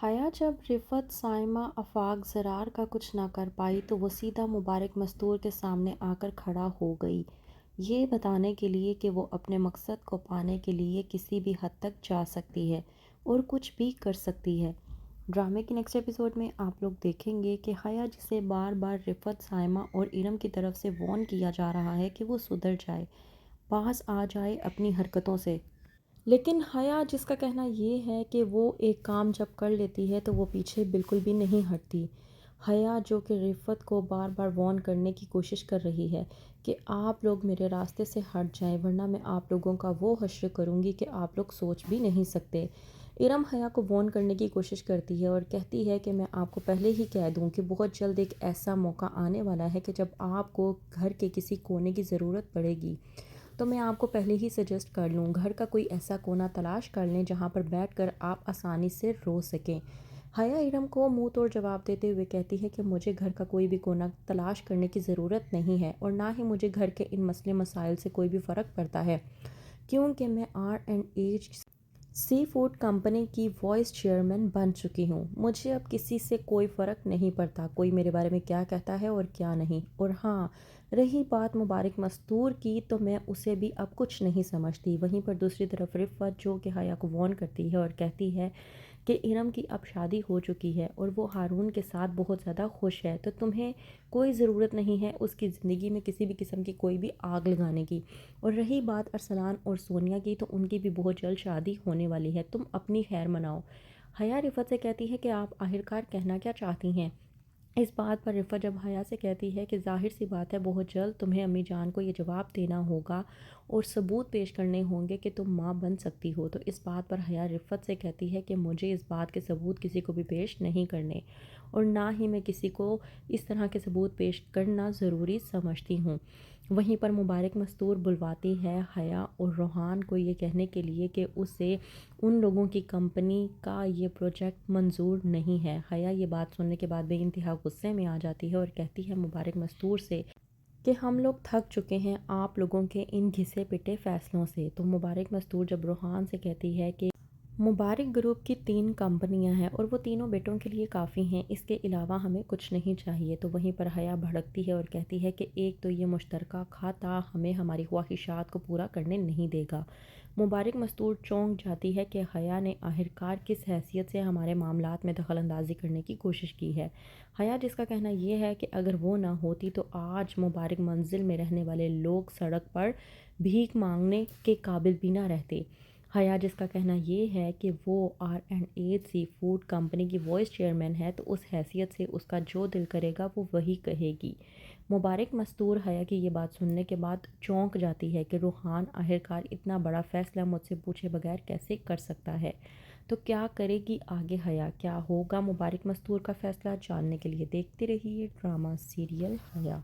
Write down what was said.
حیا جب رفت صائمہ آفاق زرار کا کچھ نہ کر پائی تو وہ سیدھا مبارک مستور کے سامنے آ کر کھڑا ہو گئی، یہ بتانے کے لیے کہ وہ اپنے مقصد کو پانے کے لیے کسی بھی حد تک جا سکتی ہے اور کچھ بھی کر سکتی ہے۔ ڈرامے کے نیکسٹ ایپیسوڈ میں آپ لوگ دیکھیں گے کہ حیا جسے بار بار رفت صائمہ اور ارم کی طرف سے وارن کیا جا رہا ہے کہ وہ سدھر جائے، باز آ جائے اپنی حرکتوں سے، لیکن حیا جس کا کہنا یہ ہے کہ وہ ایک کام جب کر لیتی ہے تو وہ پیچھے بالکل بھی نہیں ہٹتی۔ حیا جو کہ رفت کو بار بار وارن کرنے کی کوشش کر رہی ہے کہ آپ لوگ میرے راستے سے ہٹ جائیں ورنہ میں آپ لوگوں کا وہ حشر کروں گی کہ آپ لوگ سوچ بھی نہیں سکتے۔ ارم حیا کو وارن کرنے کی کوشش کرتی ہے اور کہتی ہے کہ میں آپ کو پہلے ہی کہہ دوں کہ بہت جلد ایک ایسا موقع آنے والا ہے کہ جب آپ کو گھر کے کسی کونے کی ضرورت پڑے گی تو میں آپ کو پہلے ہی سجیسٹ کر لوں، گھر کا کوئی ایسا کونا تلاش کر لیں جہاں پر بیٹھ کر آپ آسانی سے رو سکیں۔ حیا ارم کو منہ توڑ جواب دیتے ہوئے کہتی ہے کہ مجھے گھر کا کوئی بھی کونا تلاش کرنے کی ضرورت نہیں ہے اور نہ ہی مجھے گھر کے ان مسئلے مسائل سے کوئی بھی فرق پڑتا ہے، کیونکہ میں R&H سی فوڈ کمپنی کی وائس چیئرمین بن چکی ہوں۔ مجھے اب کسی سے کوئی فرق نہیں پڑتا، کوئی میرے بارے میں کیا کہتا ہے اور کیا نہیں۔ اور ہاں، رہی بات مبارک مستور کی تو میں اسے بھی اب کچھ نہیں سمجھتی۔ وہیں پر دوسری طرف رفت جو کہ حیا کو وارن کرتی ہے اور کہتی ہے کہ ارم کی اب شادی ہو چکی ہے اور وہ ہارون کے ساتھ بہت زیادہ خوش ہے، تو تمہیں کوئی ضرورت نہیں ہے اس کی زندگی میں کسی بھی قسم کی کوئی بھی آگ لگانے کی۔ اور رہی بات ارسلان اور سونیا کی تو ان کی بھی بہت جلد شادی ہونے والی ہے، تم اپنی خیر مناؤ۔ حیا رفت سے کہتی ہے کہ آپ آخرکار کہنا کیا چاہتی ہیں؟ اس بات پر رفت جب حیا سے کہتی ہے کہ ظاہر سی بات ہے بہت جلد تمہیں امی جان کو یہ جواب دینا ہوگا اور ثبوت پیش کرنے ہوں گے کہ تم ماں بن سکتی ہو، تو اس بات پر حیا رفت سے کہتی ہے کہ مجھے اس بات کے ثبوت کسی کو بھی پیش نہیں کرنے اور نہ ہی میں کسی کو اس طرح کے ثبوت پیش کرنا ضروری سمجھتی ہوں۔ وہیں پر مبارک مستور بلواتی ہے حیا اور روحان کو یہ کہنے کے لیے کہ اسے ان لوگوں کی کمپنی کا یہ پروجیکٹ منظور نہیں ہے۔ حیا یہ بات سننے کے بعد بے انتہا غصے میں آ جاتی ہے اور کہتی ہے مبارک مستور سے کہ ہم لوگ تھک چکے ہیں آپ لوگوں کے ان گھسے پٹے فیصلوں سے۔ تو مبارک مستور جب روحان سے کہتی ہے کہ مبارک گروپ کی 3 کمپنیاں ہیں اور وہ تینوں بیٹوں کے لیے کافی ہیں، اس کے علاوہ ہمیں کچھ نہیں چاہیے، تو وہیں پر حیا بھڑکتی ہے اور کہتی ہے کہ ایک تو یہ مشترکہ کھاتا ہمیں ہماری خواہشات کو پورا کرنے نہیں دے گا۔ مبارک مستور چونک جاتی ہے کہ حیا نے آخرکار کس حیثیت سے ہمارے معاملات میں دخل اندازی کرنے کی کوشش کی ہے۔ حیا جس کا کہنا یہ ہے کہ اگر وہ نہ ہوتی تو آج مبارک منزل میں رہنے والے لوگ سڑک پر بھیک مانگنے کے قابل بھی نہ رہتے۔ حیا جس کا کہنا یہ ہے کہ وہ R&H سی فوڈ کمپنی کی وائس چیئرمین ہے تو اس حیثیت سے اس کا جو دل کرے گا وہ وہی کہے گی۔ مبارک مستور حیا کی یہ بات سننے کے بعد چونک جاتی ہے کہ روحان آخرکار اتنا بڑا فیصلہ مجھ سے پوچھے بغیر کیسے کر سکتا ہے، تو کیا کرے گی آگے حیا؟ کیا ہوگا مبارک مستور کا فیصلہ؟ جاننے کے لیے دیکھتے رہیے ڈرامہ سیریل حیا۔